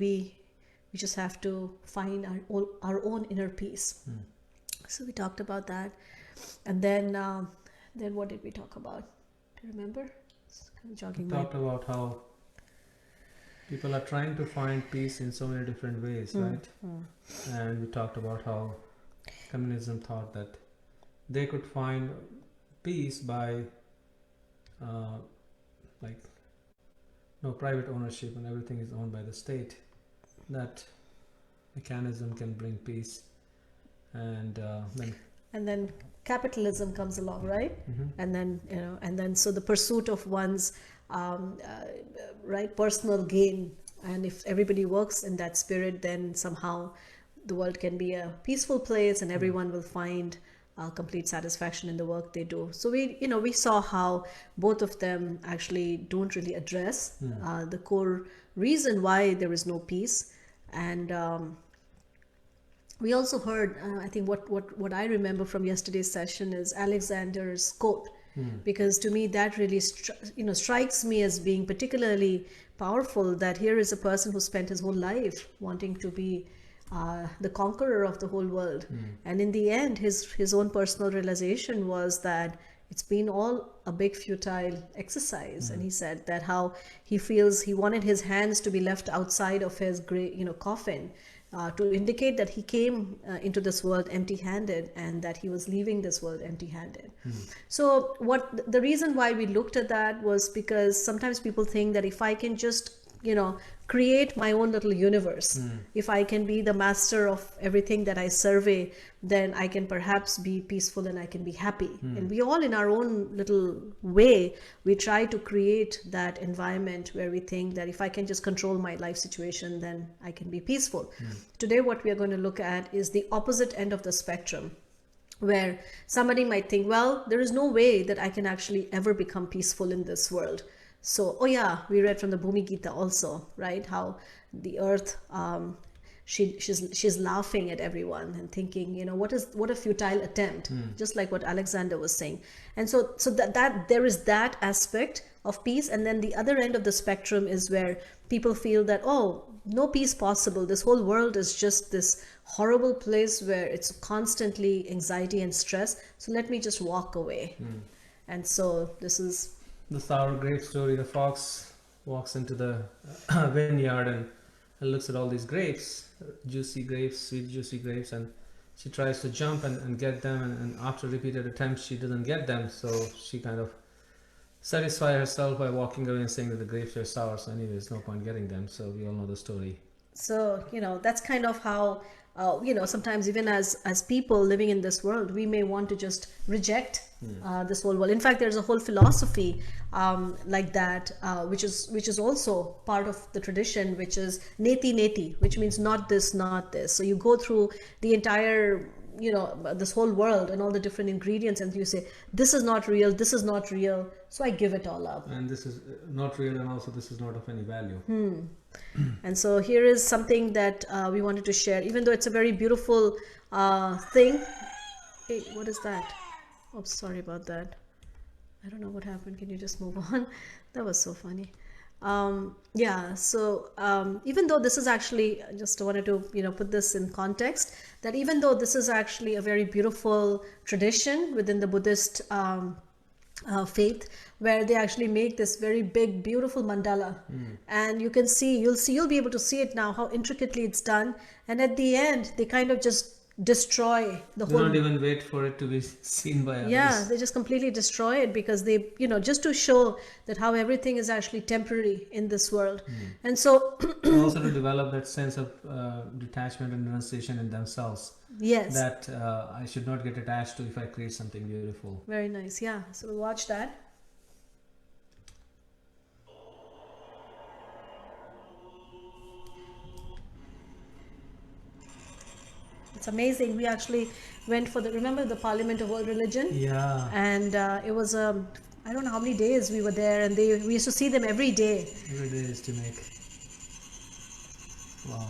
maybe we just have to find our own inner peace. So we talked about that. And then what did we talk about? Do you remember? It's kind of jogging We talked about how people are trying to find peace in so many different ways, right? And we talked about how communism thought that they could find peace by like no private ownership and everything is owned by the state. That mechanism can bring peace, and then capitalism comes along, right? And then so the pursuit of one's right personal gain, and if everybody works in that spirit, then somehow the world can be a peaceful place, and everyone will find complete satisfaction in the work they do. So we saw how both of them actually don't really address the core reason why there is no peace. And we also heard, I think what I remember from yesterday's session is Alexander's quote, because to me that really strikes me as being particularly powerful, that here is a person who spent his whole life wanting to be the conqueror of the whole world, and in the end his own personal realization was that it's been all a big futile exercise. And he said that how he feels he wanted his hands to be left outside of his coffin, to indicate that he came into this world empty-handed, and that he was leaving this world empty-handed. So the reason why we looked at that was because sometimes people think that if I can just create my own little universe, if I can be the master of everything that I survey, then I can perhaps be peaceful and I can be happy. And we all, in our own little way, we try to create that environment where we think that if I can just control my life situation, then I can be peaceful. Today what we are going to look at is the opposite end of the spectrum, where somebody might think, well, there is no way that I can actually ever become peaceful in this world. So, we read from the Bhagavad-Gita also, right? How the earth, she's laughing at everyone and thinking, what a futile attempt, just like what Alexander was saying. And so that there is that aspect of peace. And then the other end of the spectrum is where people feel that, no peace possible. This whole world is just this horrible place where it's constantly anxiety and stress. So let me just walk away. And so this is our great story. The fox walks into the vineyard and looks at all these grapes, juicy grapes, sweet juicy grapes, and she tries to jump and get them, and after repeated attempts she doesn't get them, so she kind of satisfies herself by walking away and saying that the grapes are sour, so anyway there's no point getting them. So we all know the story. So that's kind of how sometimes even as people living in this world, we may want to just reject this whole world. In fact, there's a whole philosophy like that, which is also part of the tradition, which is neti neti, which means not this, not this. So you go through the entire this whole world and all the different ingredients, and you say, this is not real, this is not real, so I give it all up, and this is not real, and also this is not of any value. And so here is something that we wanted to share, even though it's a very beautiful thing. Hey, what is that? Oh, sorry about that. I don't know what happened. Can you just move on? That was so funny. So even though this is actually, I just wanted to put this in context, that even though this is actually a very beautiful tradition within the Buddhist faith, where they actually make this very big beautiful mandala, and you'll be able to see it now, how intricately it's done, and at the end they kind of just destroy the whole. They don't even wait for it to be seen by others. Yeah, they just completely destroy it, because they just to show that how everything is actually temporary in this world. And so also to develop that sense of detachment and renunciation in themselves. Yes, that I should not get attached to if I create something beautiful. Very nice. Yeah, so we'll watch that. It's amazing. We actually went for remember the Parliament of World Religion? Yeah. And it was I don't know how many days we were there, and we used to see them every day. Every day is to make. Wow.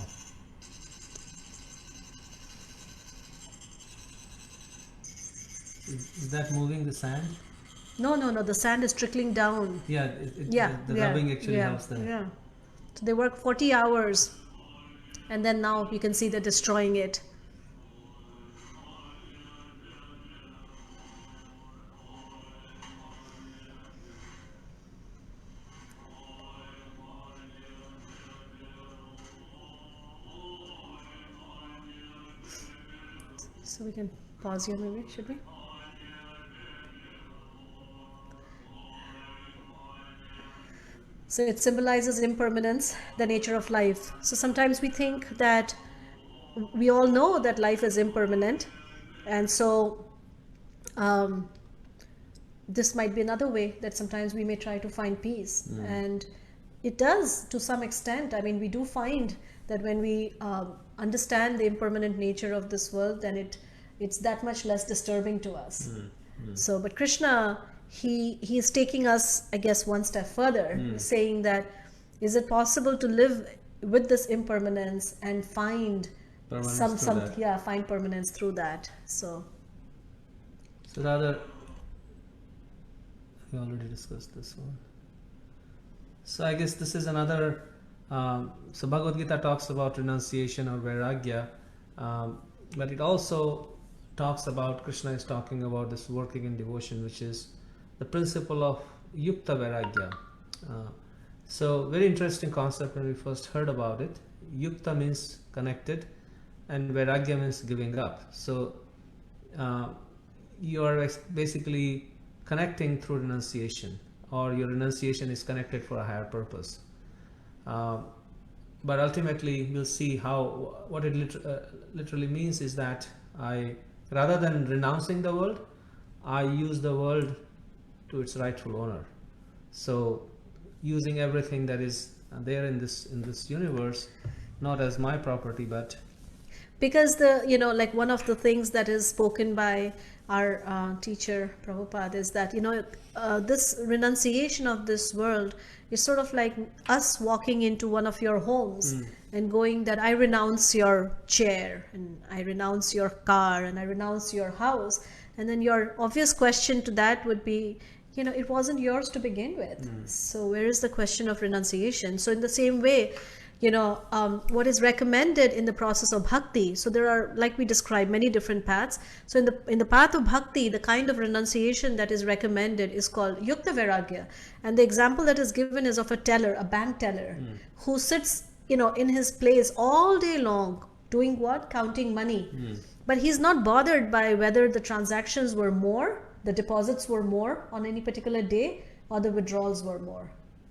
Is that moving the sand? No. The sand is trickling down. Yeah. The rubbing actually helps them. Yeah. So they work 40 hours and then now you can see they're destroying it. So we can pause here maybe, should we? So it symbolizes impermanence, the nature of life. So sometimes we think that we all know that life is impermanent, and so this might be another way that sometimes we may try to find peace. And it does to some extent. I mean, we do find that when we understand the impermanent nature of this world, then it's that much less disturbing to us. So, but Krishna, he is taking us, I guess, one step further, saying that is it possible to live with this impermanence and find find permanence through that. So the other, we already discussed this one. So I guess this is another. So Bhagavad-Gita talks about renunciation or vairagya, but it also talks about, Krishna is talking about this working in devotion, which is the principle of yukta vairagya. So very interesting concept when we first heard about it. Yukta means connected, and vairagya means giving up. So you are basically connecting through renunciation, or your renunciation is connected for a higher purpose. But ultimately we'll see what it literally means is that rather than renouncing the world, I use the world to its rightful owner. So using everything that is there in this universe, not as my property, but because like one of the things that is spoken by our teacher Prabhupada is that this renunciation of this world is sort of like us walking into one of your homes and going that I renounce your chair, and I renounce your car, and I renounce your house, and then your obvious question to that would be, it wasn't yours to begin with. So where is the question of renunciation? So in the same way, what is recommended in the process of bhakti. So there are, like we described, many different paths. So in the path of bhakti, the kind of renunciation that is recommended is called yukta vairagya. And the example that is given is of a teller, a bank teller, who sits, in his place all day long, doing what? Counting money. But he's not bothered by whether the transactions were more, the deposits were more on any particular day, or the withdrawals were more.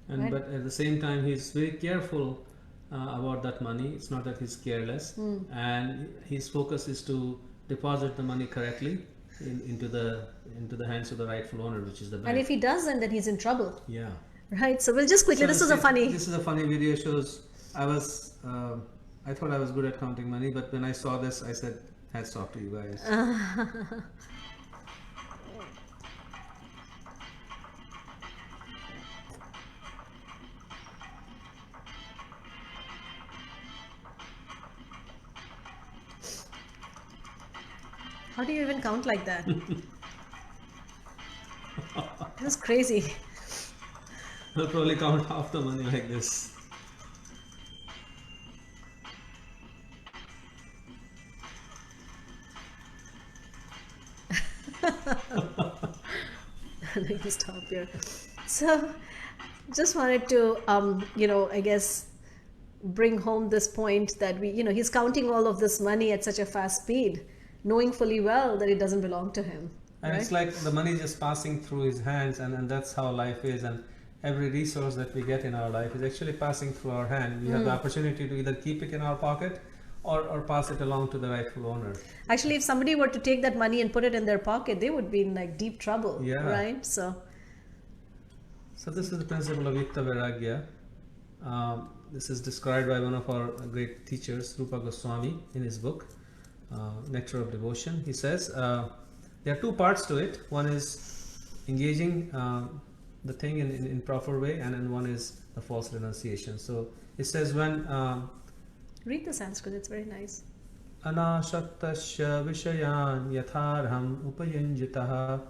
And right? But at the same time, he's very careful about that money. It's not that he's careless, and his focus is to deposit the money correctly into the hands of the rightful owner, which is the bank. And if he doesn't, then he's in trouble. Yeah. Right. So we'll just quickly. This is a funny video. Shows I thought I was good at counting money, but when I saw this, I said, "Hats off to you guys." How do you even count like that? That's crazy. I'll probably count half the money like this. Let me stop here. So, just wanted to, I guess, bring home this point that he's counting all of this money at such a fast speed, knowing fully well that it doesn't belong to him. And right? It's like the money just passing through his hands, and that's how life is. And every resource that we get in our life is actually passing through our hand. We have the opportunity to either keep it in our pocket or pass it along to the rightful owner. Actually, if somebody were to take that money and put it in their pocket, they would be in like deep trouble. Yeah. Right? So this is the principle of yukta vairagya. This is described by one of our great teachers, Rupa Goswami, in his book, Nectar of Devotion. He says there are two parts to it. One is engaging the thing in proper way, and then one is the false renunciation. So it says when read the Sanskrit, it's very nice. Anashaktasya vishayan yatharham upayunjitaha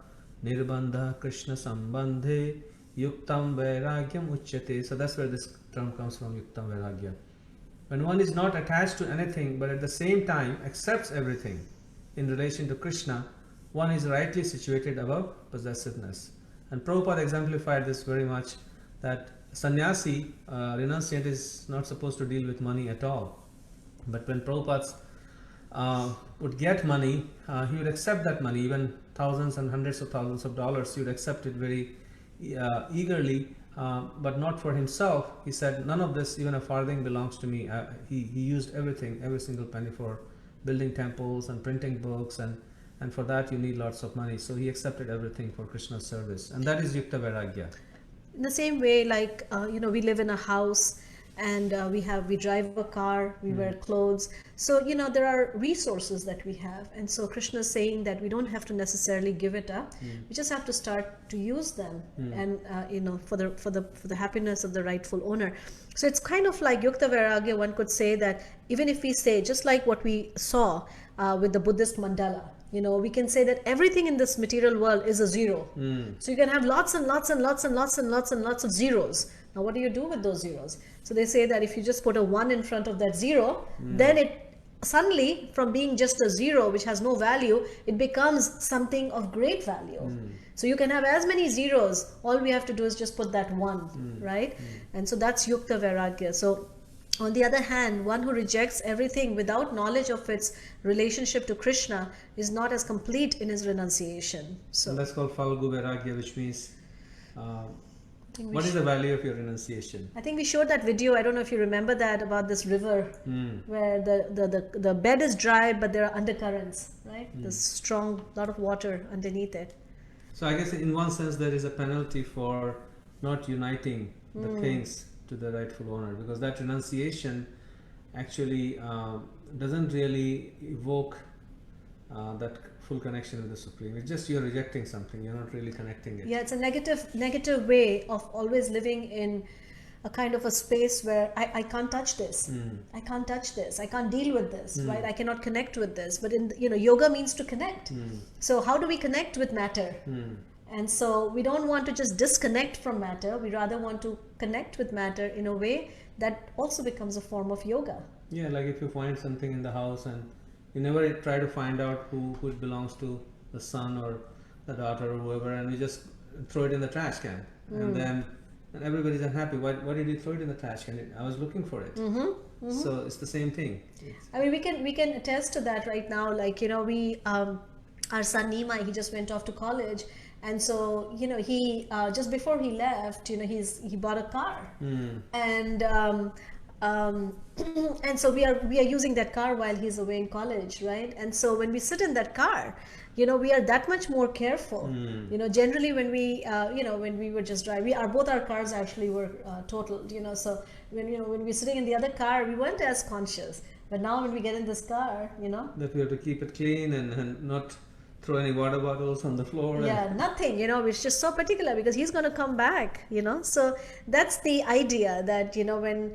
nirbandha krishna sambandhe yuktam vairagyam uchyate. So that's where this term comes from, yuktam vairagya. When one is not attached to anything but at the same time accepts everything in relation to Krishna, one is rightly situated above possessiveness. And Prabhupada exemplified this very much, that sannyasi, renunciant, is not supposed to deal with money at all. But when Prabhupada would get money, he would accept that money, even thousands and hundreds of thousands of dollars, he would accept it very eagerly, but not for himself. He said, none of this, even a farthing, belongs to me. He used everything, every single penny, for building temples and printing books, and for that you need lots of money. So he accepted everything for Krishna's service, and that is Yukta Vairagya. In the same way, like we live in a house, and we drive a car, we wear clothes. So there are resources that we have, and so Krishna is saying that we don't have to necessarily give it up. We just have to start to use them, and for the happiness of the rightful owner. So it's kind of like Yukta Vairagya. One could say that even if we say, just like what we saw with the Buddhist mandala, we can say that everything in this material world is a zero. So you can have lots and lots and lots and lots and lots and lots of zeros. Now what do you do with those zeros? So they say that if you just put a 1 in front of that zero, then it suddenly, from being just a zero which has no value, it becomes something of great value. So you can have as many zeros, all we have to do is just put that 1, right? And so that's Yukta Vairagya. So on the other hand, one who rejects everything without knowledge of its relationship to Krishna is not as complete in his renunciation. So and that's called Falgu Vairagya, which means what is the value of your renunciation? I think we showed that video, I don't know if you remember that, about this river where the bed is dry but there are undercurrents, right? There's strong, lot of water underneath it. So I guess in one sense there is a penalty for not uniting the things to the rightful owner, because that renunciation actually doesn't really evoke that full connection with the Supreme. It's just you're rejecting something, you're not really connecting it. Yeah, it's a negative way of always living in a kind of a space where I can't touch this. I can't touch this. I can't deal with this, right? I cannot connect with this. But in yoga means to connect. So how do we connect with matter? And so we don't want to just disconnect from matter. We rather want to connect with matter in a way that also becomes a form of yoga. Yeah, like if you find something in the house and you never try to find out who it belongs to, the son or the daughter or whoever, and you just throw it in the trash can. And then everybody's unhappy. Why did you throw it in the trash can? I was looking for it. So it's the same thing. I mean, we can attest to that right now. Like, we, our son Nima, he just went off to college. And so, he, just before he left, he bought a car. And and so we are using that car while he's away in college, right? And so when we sit in that car, we are that much more careful. Generally when we when we were just driving, both our cars actually were totaled. So when we're sitting in the other car, we weren't as conscious. But now when we get in this car, that we have to keep it clean and not throw any water bottles on the floor. Yeah, nothing, it's just so particular because he's going to come back, So that's the idea that, when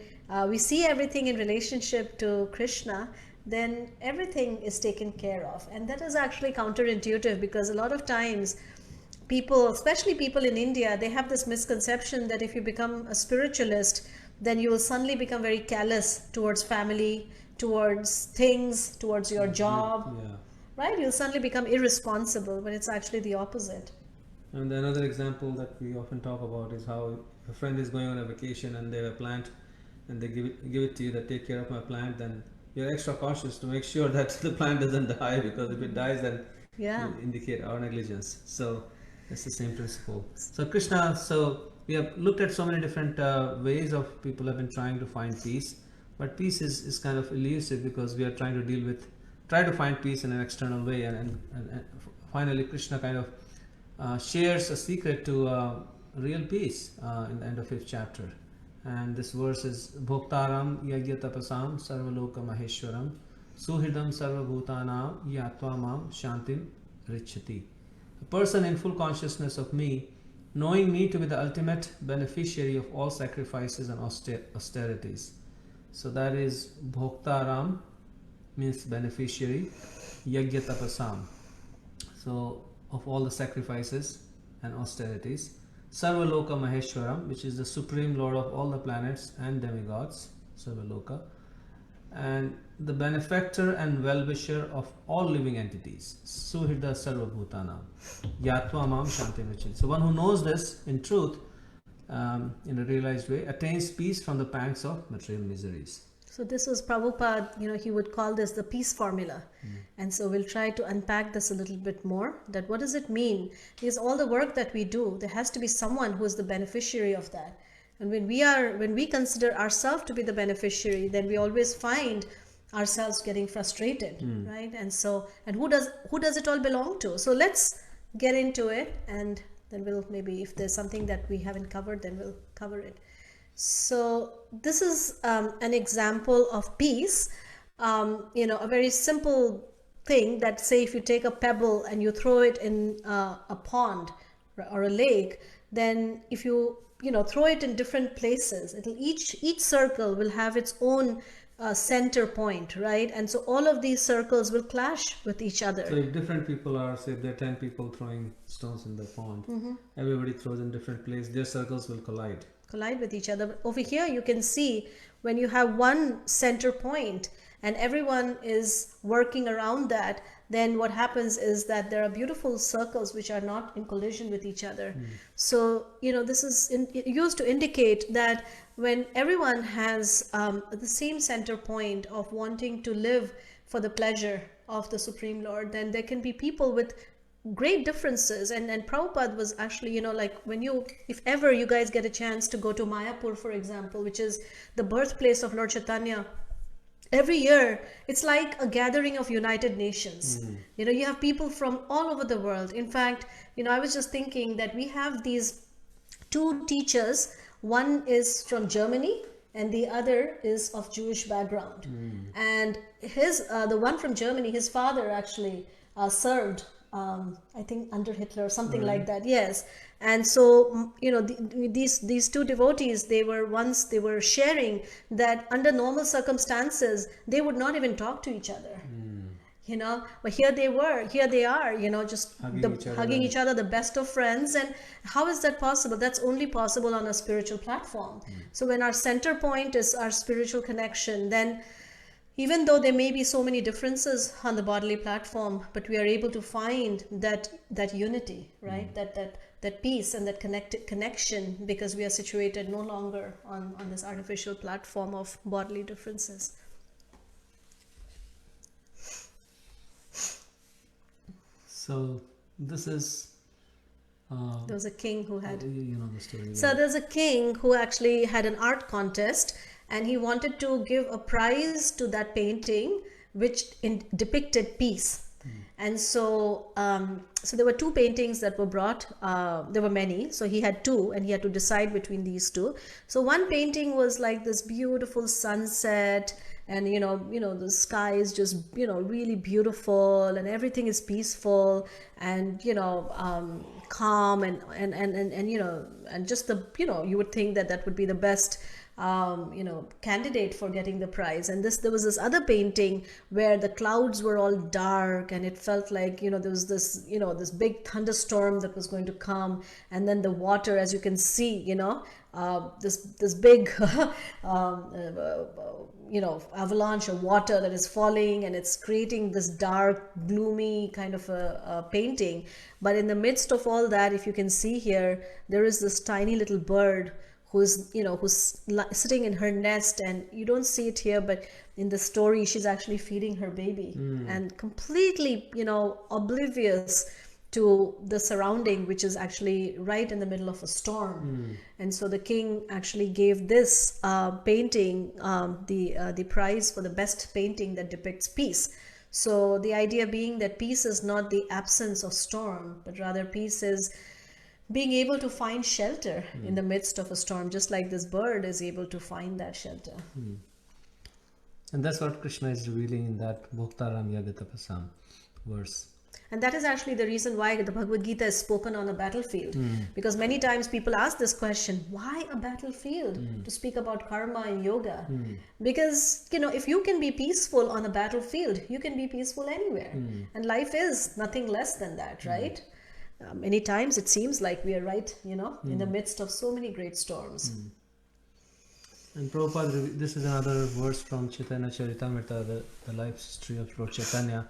we see everything in relationship to Krishna, then everything is taken care of. And that is actually counterintuitive, because a lot of times people, especially people in India, they have this misconception that if you become a spiritualist, then you will suddenly become very callous towards family, towards things, towards your job. Yeah. Right? You'll suddenly become irresponsible, when it's actually the opposite. And another example that we often talk about is how a friend is going on a vacation and they have a plant and they give it to you, that take care of my plant, then you're extra cautious to make sure that the plant doesn't die, because if it dies, then you indicate our negligence. So it's the same principle. So Krishna, we have looked at so many different ways of people have been trying to find peace, but peace is kind of elusive, because we are trying to try to find peace in an external way, and finally Krishna kind of shares a secret to real peace in the end of 5th chapter. And this verse is Bhoktaram Yagya Tapasam Sarvaloka Maheshwaram Suhridam Sarvabhutanam Yatva Mam Shantim Richati. A person in full consciousness of me, knowing me to be the ultimate beneficiary of all sacrifices and austerities. So that is Bhoktaram, means beneficiary, Yagya Tapasam, so of all the sacrifices and austerities. Sarvaloka Maheshwaram, which is the supreme lord of all the planets and demigods, Sarvaloka. and the benefactor and well-wisher of all living entities. Suhrida Sarva Bhutanam. Yatva Mam Shanti Vachin. So one who knows this in truth, in a realized way, attains peace from the pangs of material miseries. So this was Prabhupada, he would call this the peace formula. And so we'll try to unpack this a little bit more, that what does it mean? Because all the work that we do, there has to be someone who is the beneficiary of that. And when we consider ourselves to be the beneficiary, then we always find ourselves getting frustrated, right? And so, and who does it all belong to? So let's get into it, and then we'll maybe, if there's something that we haven't covered, then we'll cover it. So this is an example of peace, a very simple thing that, say, if you take a pebble and you throw it in a pond or a lake, then if you throw it in different places, each circle will have its own center point, right? And so all of these circles will clash with each other. So if different people are, say, if there are 10 people throwing stones in the pond, everybody throws in different place, their circles will collide with each other. But over here you can see, when you have one center point and everyone is working around that, then what happens is that there are beautiful circles which are not in collision with each other. So this is used to indicate that when everyone has the same center point of wanting to live for the pleasure of the Supreme Lord, then there can be people with great differences. And Prabhupada was actually, if ever you guys get a chance to go to Mayapur, for example, which is the birthplace of Lord Chaitanya, every year it's like a gathering of United Nations. You have people from all over the world. In fact, I was just thinking that we have these two teachers. One is from Germany and the other is of Jewish background. And the one from Germany, his father actually served I think under Hitler or something like that. Yes. And so, these two devotees, they were sharing that under normal circumstances, they would not even talk to each other. But here they are, just hugging each other, the best of friends. And how is that possible? That's only possible on a spiritual platform. So when our center point is our spiritual connection, then even though there may be so many differences on the bodily platform, but we are able to find that unity, right? That peace and that connection, because we are situated no longer on this artificial platform of bodily differences. So this is there was a king who had the story. So there's a king who actually had an art contest, and he wanted to give a prize to that painting which depicted peace. And so so there were two paintings that were brought. There were many, so he had two, and he had to decide between these two. So one painting was like this beautiful sunset, and the sky is just really beautiful, and everything is peaceful, and calm, and just you would think that would be the best candidate for getting the prize. And there was this other painting where the clouds were all dark, and it felt like there was this this big thunderstorm that was going to come, and then the water, as you can see, this big avalanche of water that is falling, and it's creating this dark, gloomy kind of a painting. But in the midst of all that, if you can see here, there is this tiny little bird who's sitting in her nest, and you don't see it here, but in the story she's actually feeding her baby, and completely oblivious to the surrounding, which is actually right in the middle of a storm. And so the king actually gave this painting the prize for the best painting that depicts peace. So the idea being that peace is not the absence of storm, but rather peace is being able to find shelter in the midst of a storm, just like this bird is able to find that shelter. And that's what Krishna is revealing in that Bhoktaram Yagatapasam verse. And that is actually the reason why the Bhagavad-Gita is spoken on a battlefield. Because many times people ask this question, why a battlefield to speak about karma and yoga? Because, if you can be peaceful on a battlefield, you can be peaceful anywhere. And life is nothing less than that, right? Many times it seems like we are right, in the midst of so many great storms. And Prabhupada, this is another verse from Chaitanya Charitamrita, the life history of Lord Chaitanya,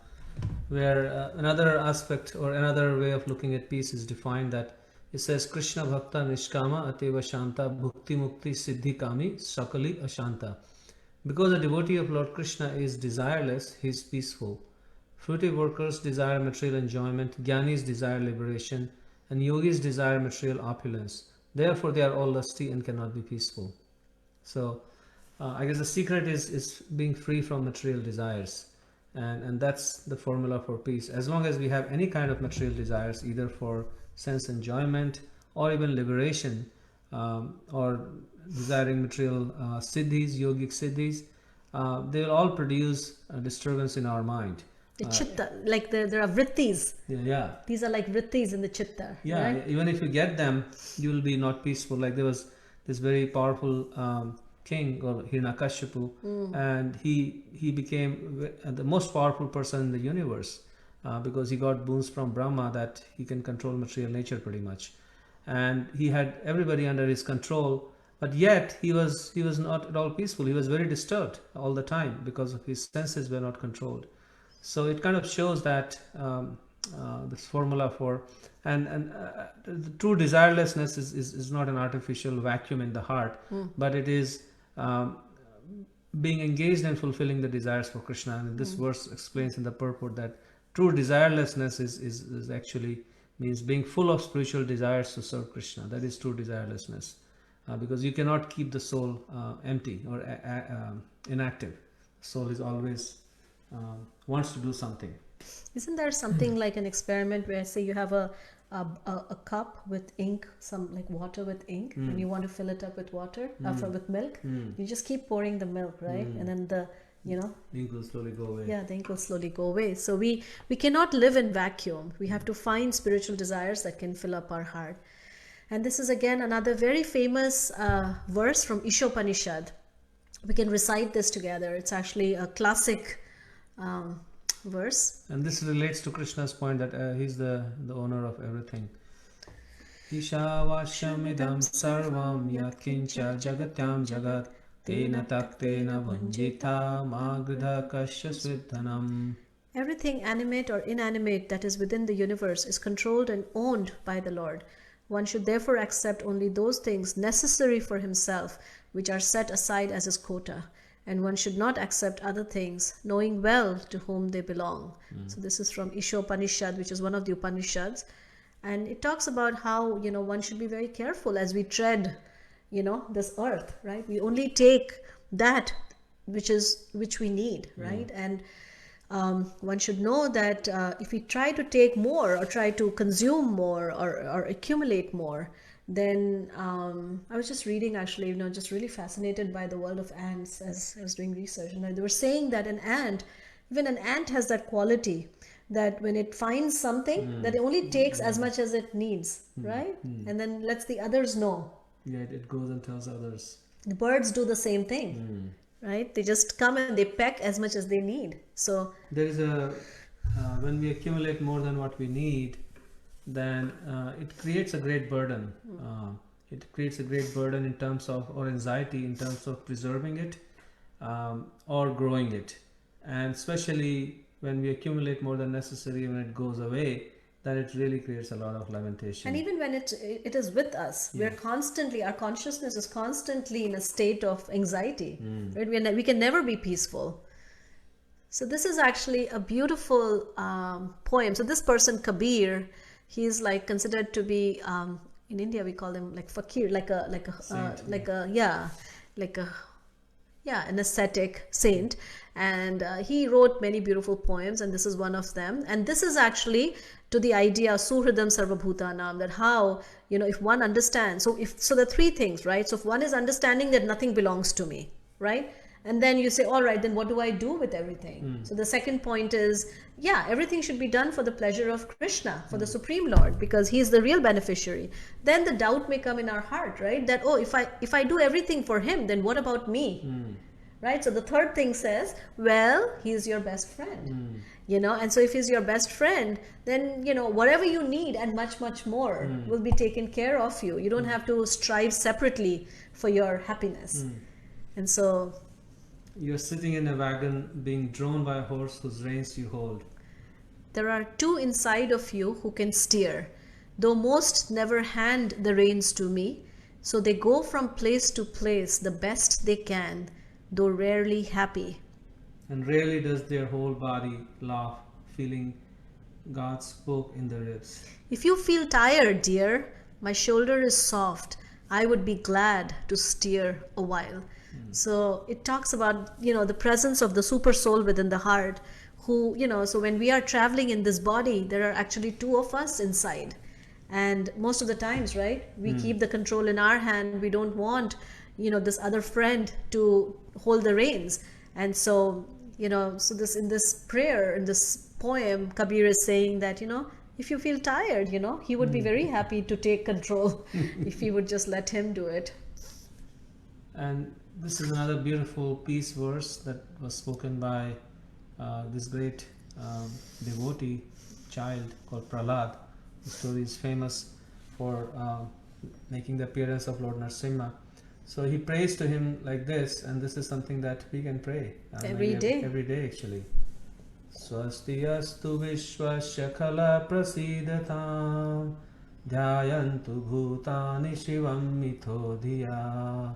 where another aspect or another way of looking at peace is defined, that it says, Krishna Bhakta Nishkama Ateva Shanta Bhukti Mukti Siddhi Kami Sakali Ashanta. Because a devotee of Lord Krishna is desireless, he is peaceful. Fruitive workers desire material enjoyment, jnanis desire liberation, and yogis desire material opulence. Therefore, they are all lusty and cannot be peaceful. So, I guess the secret is being free from material desires. And that's the formula for peace. As long as we have any kind of material desires, either for sense enjoyment or even liberation, or desiring material siddhis, yogic siddhis, they will all produce a disturbance in our mind. The chitta, like there are vrittis. Yeah. These are like vrittis in the chitta. Yeah, right? even if you get them, you will be not peaceful. Like there was this very powerful king, or Hiranyakashipu, and he became the most powerful person in the universe because he got boons from Brahma that he can control material nature pretty much, and he had everybody under his control. But yet he was not at all peaceful. He was very disturbed all the time because of his senses were not controlled. So it kind of shows that this formula for the true desirelessness is not an artificial vacuum in the heart, but it is being engaged in fulfilling the desires for Krishna. And this verse explains in the purport that true desirelessness is actually means being full of spiritual desires to serve Krishna. That is true desirelessness, because you cannot keep the soul empty or inactive. The soul is always wants to do something. Isn't there something like an experiment where, say, you have a cup with ink, some like water with ink, and you want to fill it up with water, with milk? You just keep pouring the milk, right? And then the ink will slowly go away. Yeah, the ink will slowly go away. So we cannot live in vacuum. We have to find spiritual desires that can fill up our heart. And this is again another very famous verse from Ishopanishad. We can recite this together. It's actually a classic verse. And this relates to Krishna's point that he's the owner of everything. Ishavashamidam sarvam yatkincha jagatyam jagat tena taktena vanjita magridha kasya svidhanam. Everything animate or inanimate that is within the universe is controlled and owned by the Lord. One should therefore accept only those things necessary for himself which are set aside as his quota. And one should not accept other things, knowing well to whom they belong. So this is from Ishopanishad, which is one of the Upanishads. And it talks about how, one should be very careful as we tread, this earth, right? We only take that which we need, right? And one should know that if we try to take more or try to consume more or accumulate more, then I was just reading actually, just really fascinated by the world of ants as I was doing research. And they were saying that even an ant has that quality that when it finds something, that it only takes as much as it needs, right? And then lets the others know. Yeah, it goes and tells others. The birds do the same thing, right? They just come and they peck as much as they need. So there is when we accumulate more than what we need, then it creates a great burden. It creates a great burden in terms of, or anxiety in terms of preserving it or growing it. And especially when we accumulate more than necessary, when it goes away, then it really creates a lot of lamentation. And even when it is with us, we're constantly, our consciousness is constantly in a state of anxiety. Right? We can never be peaceful. So this is actually a beautiful poem. So this person, Kabir, he's like considered to be in India we call him like fakir, an ascetic saint, and he wrote many beautiful poems, and this is one of them. And this is actually to the idea suhridam sarvabhutanam, that how if one understands, so there are three things, right? So if one is understanding that nothing belongs to me, right? And then you say, all right, then what do I do with everything? So the second point is, everything should be done for the pleasure of Krishna, for the Supreme Lord, because he is the real beneficiary. Then the doubt may come in our heart, right? That, if I do everything for him, then what about me? Right? So the third thing says, well, he is your best friend, and so if he's your best friend, then, whatever you need and much, much more will be taken care of you. You don't have to strive separately for your happiness. And so you're sitting in a wagon being drawn by a horse whose reins you hold. there are two inside of you who can steer, though most never hand the reins to me. So they go from place to place the best they can, though rarely happy. And rarely does their whole body laugh, feeling God's poke in the ribs. If you feel tired, dear, my shoulder is soft. I would be glad to steer a while. So it talks about, the presence of the super soul within the heart who, so when we are traveling in this body, there are actually two of us inside. And most of the times, right, we keep the control in our hand. We don't want, this other friend to hold the reins. And so, so this in this prayer, in this poem, Kabir is saying that, if you feel tired, he would be very happy to take control if you would just let him do it. And this is another beautiful peace verse that was spoken by this great devotee child called Prahlad. The story is famous for making the appearance of Lord Narasimha. So he prays to him like this, and this is something that we can pray Every day. Every day actually. Swasti astu vishwasya khala prasidatam dhyayantu bhutani shivam mitho dhiya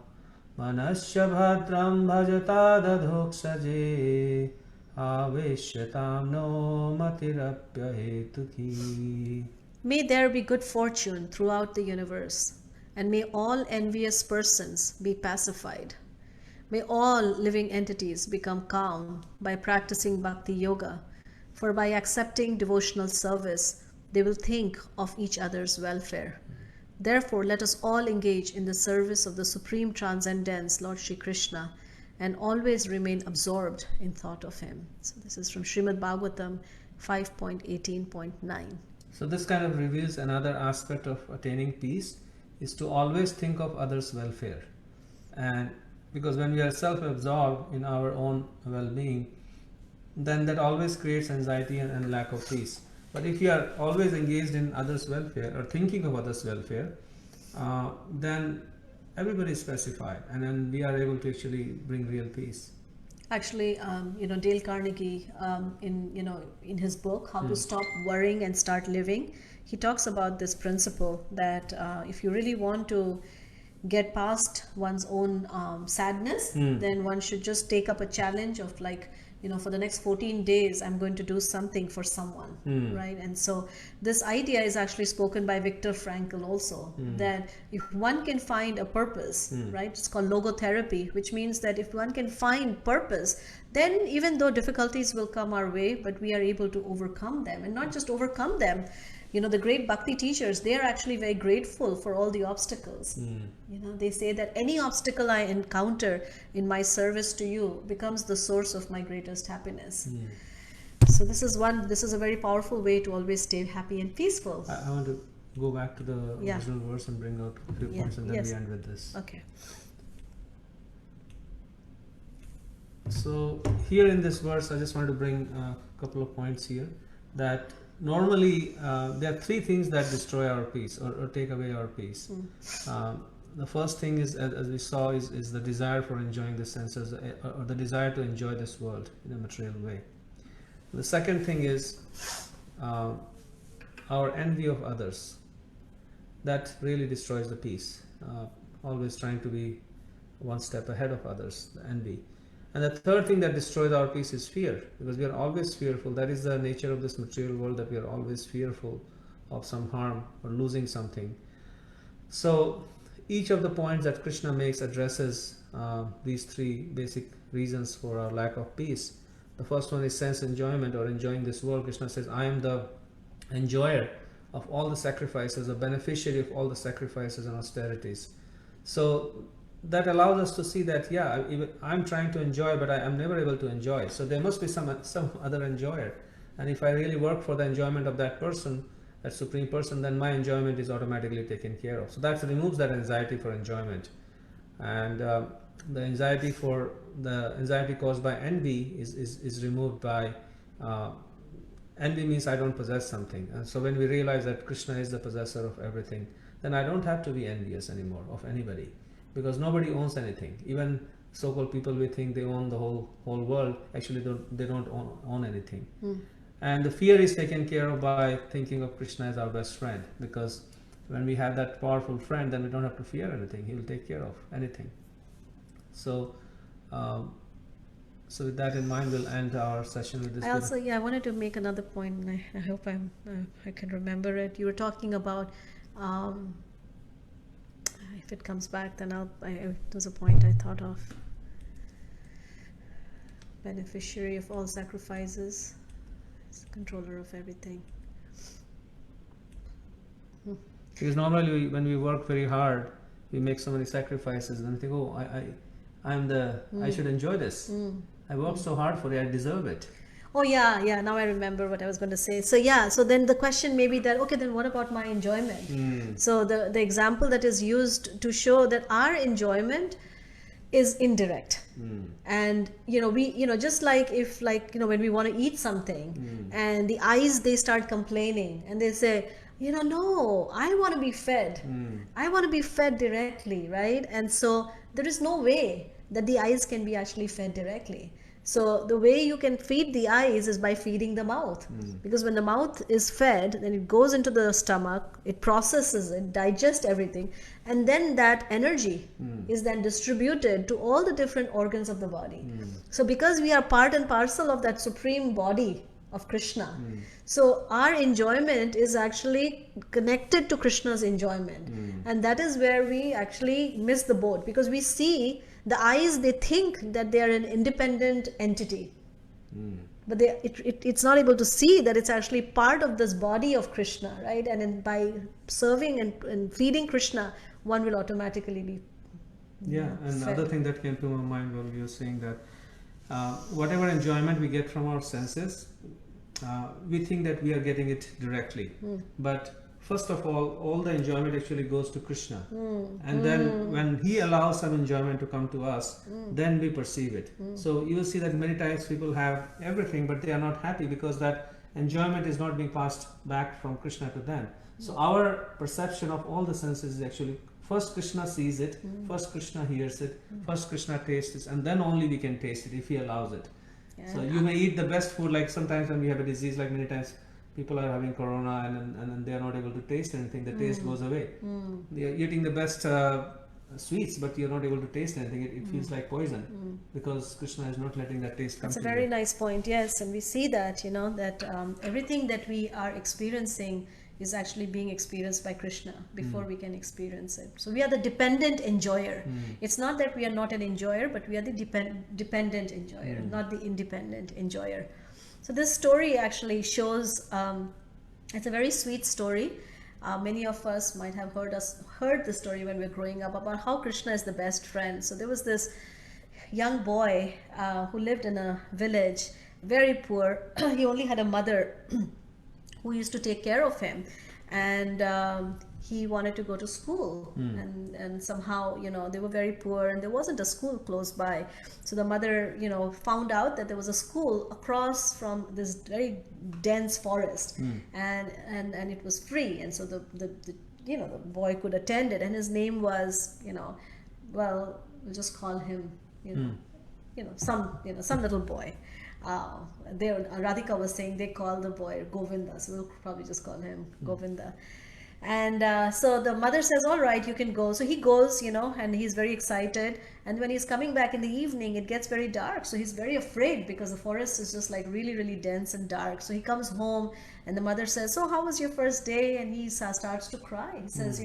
manasya bhadram bhajata dadhoksaje aveshyatam no matirapya hetuki. May there be good fortune throughout the universe, and may all envious persons be pacified. May all living entities become calm by practicing bhakti yoga, for by accepting devotional service, they will think of each other's welfare. Therefore, let us all engage in the service of the Supreme Transcendence, Lord Shri Krishna, and always remain absorbed in thought of him. So this is from Srimad Bhagavatam 5.18.9. So this kind of reveals another aspect of attaining peace is to always think of others' welfare. And because when we are self-absorbed in our own well-being, then that always creates anxiety and lack of peace. But if you are always engaged in others' welfare or thinking of others' welfare, then everybody is pacified, and then we are able to actually bring real peace. Actually, Dale Carnegie, in his book How to Stop Worrying and Start Living, he talks about this principle that if you really want to get past one's own sadness, then one should just take up a challenge of for the next 14 days, I'm going to do something for someone, right? And so this idea is actually spoken by Viktor Frankl also, that if one can find a purpose, right? It's called logotherapy, which means that if one can find purpose, then even though difficulties will come our way, but we are able to overcome them, and not just overcome them. The great bhakti teachers, they are actually very grateful for all the obstacles. They say that any obstacle I encounter in my service to you becomes the source of my greatest happiness. So this is a very powerful way to always stay happy and peaceful. I want to go back to the original verse and bring out a few points, and then we end with this. Okay. So here in this verse, I just want to bring a couple of points here, that normally there are three things that destroy our peace or take away our peace. The first thing is, as we saw, is the desire for enjoying the senses, or the desire to enjoy this world in a material way. The second thing is our envy of others. That really destroys the peace. Always trying to be one step ahead of others, the envy. And the third thing that destroys our peace is fear, because we are always fearful. That is the nature of this material world, that we are always fearful of some harm or losing something. So each of the points that Krishna makes addresses these three basic reasons for our lack of peace. The first one is sense enjoyment, or enjoying this world. Krishna says, I am the enjoyer of all the sacrifices, a beneficiary of all the sacrifices and austerities. So that allows us to see that, I'm trying to enjoy, but I am never able to enjoy. So there must be some other enjoyer. And if I really work for the enjoyment of that person, that supreme person, then my enjoyment is automatically taken care of. So that removes that anxiety for enjoyment. And the anxiety caused by envy is removed by envy means I don't possess something. And so when we realize that Krishna is the possessor of everything, then I don't have to be envious anymore of anybody, because nobody owns anything. Even so-called people, we think they own the whole world. Actually, they don't own anything. And the fear is taken care of by thinking of Krishna as our best friend, because when we have that powerful friend, then we don't have to fear anything. He will take care of anything. So, so with that in mind, we'll end our session with this. I also, I wanted to make another point, and I hope I can remember it. You were talking about, if it comes back, then it was a point I thought of. Beneficiary of all sacrifices, is the controller of everything. Because normally when we work very hard, we make so many sacrifices, and we think, oh, I should enjoy this. I worked so hard for it, I deserve it. Oh yeah, now I remember what I was going to say. So yeah, so then the question may be that, okay, then what about my enjoyment? So the example that is used to show that our enjoyment is indirect. And we just like if when we want to eat something and the eyes, they start complaining and they say, no, I want to be fed. I want to be fed directly, right? And so there is no way that the eyes can be actually fed directly. So the way you can feed the eyes is by feeding the mouth. Because when the mouth is fed, then it goes into the stomach, it processes it, digests everything, and then that energy is then distributed to all the different organs of the body. So because we are part and parcel of that supreme body of Krishna, so our enjoyment is actually connected to Krishna's enjoyment. And that is where we actually miss the boat, because we see the eyes, they think that they are an independent entity, but it's not able to see that it's actually part of this body of Krishna, right? And by serving and feeding Krishna, one will automatically be and fed. other thing that came to my mind while you were saying that whatever enjoyment we get from our senses, we think that we are getting it directly, but first of all the enjoyment actually goes to Krishna, and then when he allows some enjoyment to come to us, then we perceive it. So you will see that many times people have everything, but they are not happy because that enjoyment is not being passed back from Krishna to them. So our perception of all the senses is actually first Krishna sees it, first Krishna hears it, first Krishna tastes it, and then only we can taste it if he allows it. So you may eat the best food, like sometimes when we have a disease, like many times people are having corona and then they are not able to taste anything, the taste goes away. They are eating the best sweets, but you're not able to taste anything. It feels like poison because Krishna is not letting that taste come. That's to a very you. nice point, yes. And we see that, that everything that we are experiencing is actually being experienced by Krishna before we can experience it. So we are the dependent enjoyer. It's not that we are not an enjoyer, but we are the dependent enjoyer, not the independent enjoyer. So this story actually shows, it's a very sweet story. Many of us might have heard the story when we were growing up about how Krishna is the best friend. So there was this young boy who lived in a village, very poor. He only had a mother who used to take care of him, and he wanted to go to school, and somehow they were very poor and there wasn't a school close by. So the mother found out that there was a school across from this very dense forest, and it was free, and so the boy could attend it, and his name was well, we'll just call him some little boy. Radhika was saying they call the boy Govinda, so we'll probably just call him Govinda. And so the mother says, all right, you can go. So he goes, and he's very excited. And when he's coming back in the evening, it gets very dark. So he's very afraid because the forest is just like really, really dense and dark. So he comes home and the mother says, so how was your first day? And he starts to cry. He says,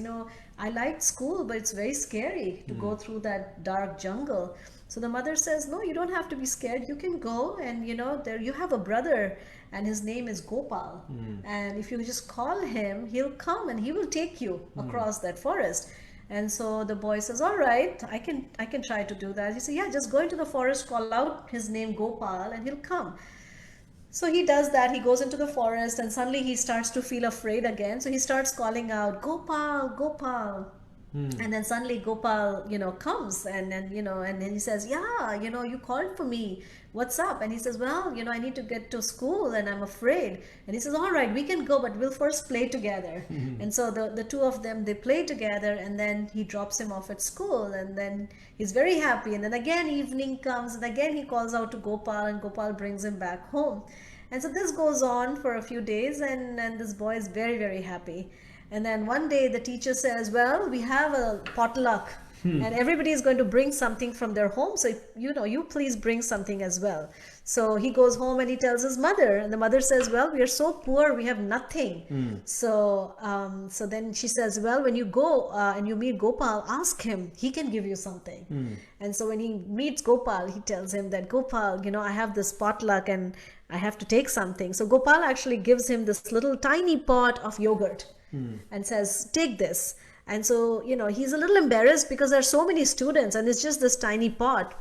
I liked school, but it's very scary to go through that dark jungle. So the mother says, no, you don't have to be scared. You can go, and there you have a brother, and his name is Gopal. And if you just call him, he'll come and he will take you across that forest. And so the boy says, all right, I can try to do that. He said, yeah, just go into the forest, call out his name Gopal, and he'll come. So he does that. He goes into the forest, and suddenly he starts to feel afraid again. So he starts calling out, Gopal, Gopal. And then suddenly Gopal, comes and then he says, yeah, you called for me. What's up? And he says, well, I need to get to school and I'm afraid. And he says, all right, we can go, but we'll first play together. And so the two of them, they play together, and then he drops him off at school, and then he's very happy. And then again, evening comes, and again he calls out to Gopal, and Gopal brings him back home. And so this goes on for a few days, and this boy is very, very happy. And then one day the teacher says, well, we have a potluck and everybody is going to bring something from their home. So, you please bring something as well. So he goes home and he tells his mother, and the mother says, well, we are so poor, we have nothing. So then she says, well, when you go and you meet Gopal, ask him, he can give you something. And so when he meets Gopal, he tells him that, Gopal, I have this potluck and I have to take something. So Gopal actually gives him this little tiny pot of yogurt and says, take this. And so, he's a little embarrassed because there are so many students and it's just this tiny pot.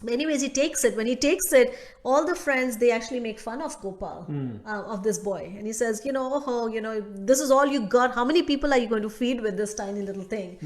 But anyways, he takes it. When he takes it, all the friends, they actually make fun of Gopal, of this boy. And he says, this is all you got. How many people are you going to feed with this tiny little thing?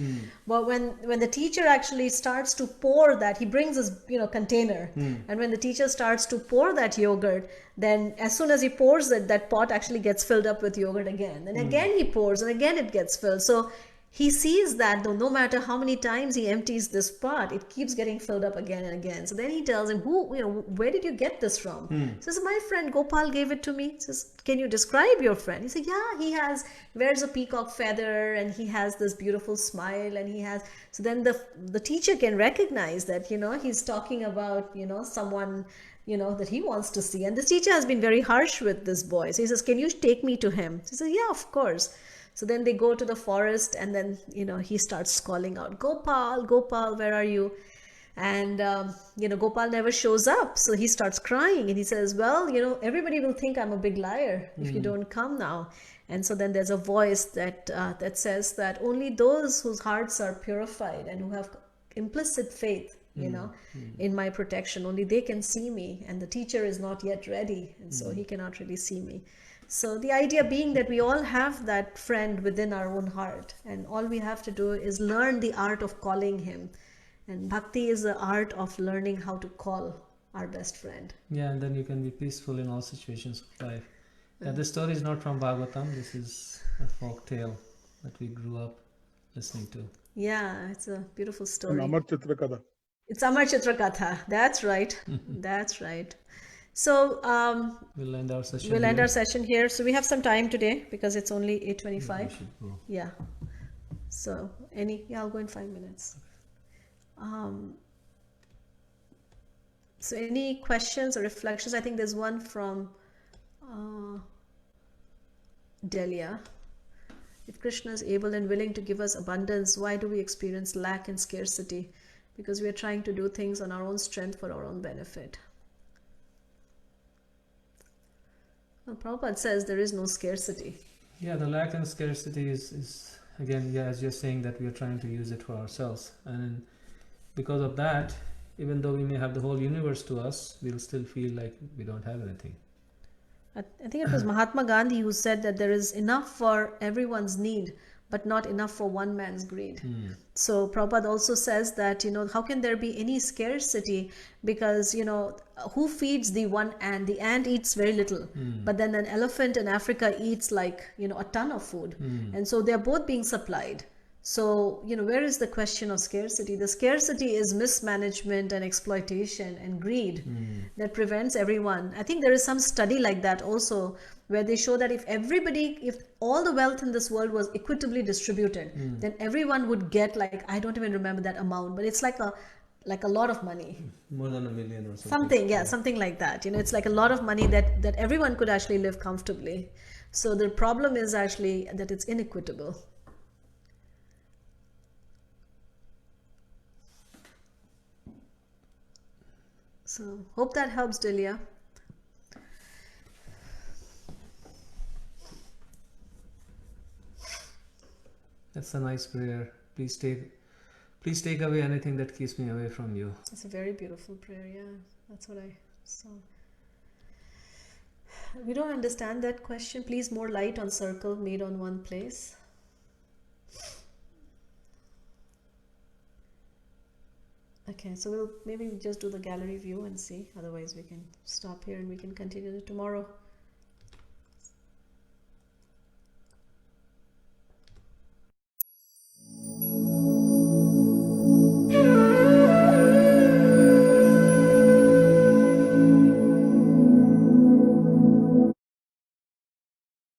But when the teacher actually starts to pour that, he brings his, container. And when the teacher starts to pour that yogurt, then as soon as he pours it, that pot actually gets filled up with yogurt again. And again he pours, and again it gets filled. So he sees that though no matter how many times he empties this pot, it keeps getting filled up again and again. So then he tells him, where did you get this from? He says, my friend Gopal gave it to me. He says, can you describe your friend? He said, yeah, wears a peacock feather, and he has this beautiful smile, and so then the teacher can recognize that, he's talking about, someone, that he wants to see. And this teacher has been very harsh with this boy. So he says, can you take me to him? He says, yeah, of course. So then they go to the forest, and then, he starts calling out, Gopal, Gopal, where are you? And, Gopal never shows up. So he starts crying, and he says, well, everybody will think I'm a big liar if you don't come now. And so then there's a voice that says that only those whose hearts are purified and who have implicit faith, in my protection, only they can see me. And the teacher is not yet ready, and so he cannot really see me. So the idea being that we all have that friend within our own heart, and all we have to do is learn the art of calling him. And bhakti is the art of learning how to call our best friend. Yeah, and then you can be peaceful in all situations of life. Yeah, this story is not from Bhagavatam. This is a folk tale that we grew up listening to. Yeah, it's a beautiful story. Amar Chitra Katha. It's Amar Chitra Katha. That's right. That's right. So we'll end our session. We'll end our session here. So we have some time today because it's only 8:25. Yeah. So I'll go in 5 minutes. So any questions or reflections? I think there's one from Delia. If Krishna is able and willing to give us abundance, why do we experience lack and scarcity? Because we are trying to do things on our own strength for our own benefit. Well, Prabhupada says there is no scarcity. Yeah, the lack and scarcity is again, as you're saying, that we are trying to use it for ourselves. And because of that, even though we may have the whole universe to us, we'll still feel like we don't have anything. I think it was Mahatma Gandhi who said that there is enough for everyone's need, but not enough for one man's greed. So Prabhupada also says that, how can there be any scarcity? Because, who feeds the one ant? The ant eats very little, but then an elephant in Africa eats like, a ton of food. And so they're both being supplied. So, where is the question of scarcity? The scarcity is mismanagement and exploitation and greed that prevents everyone. I think there is some study like that also, where they show that if all the wealth in this world was equitably distributed, then everyone would get I don't even remember that amount, but it's like a lot of money. More than $1 million or something. Something like that. It's like a lot of money that everyone could actually live comfortably. So the problem is actually that it's inequitable. So hope that helps, Delia. That's a nice prayer. Please take away anything that keeps me away from you. It's a very beautiful prayer. Yeah, that's what I saw. We don't understand that question. Please, more light on circle made on one place. Okay, so we'll maybe just do the gallery view and see. Otherwise, we can stop here and we can continue tomorrow.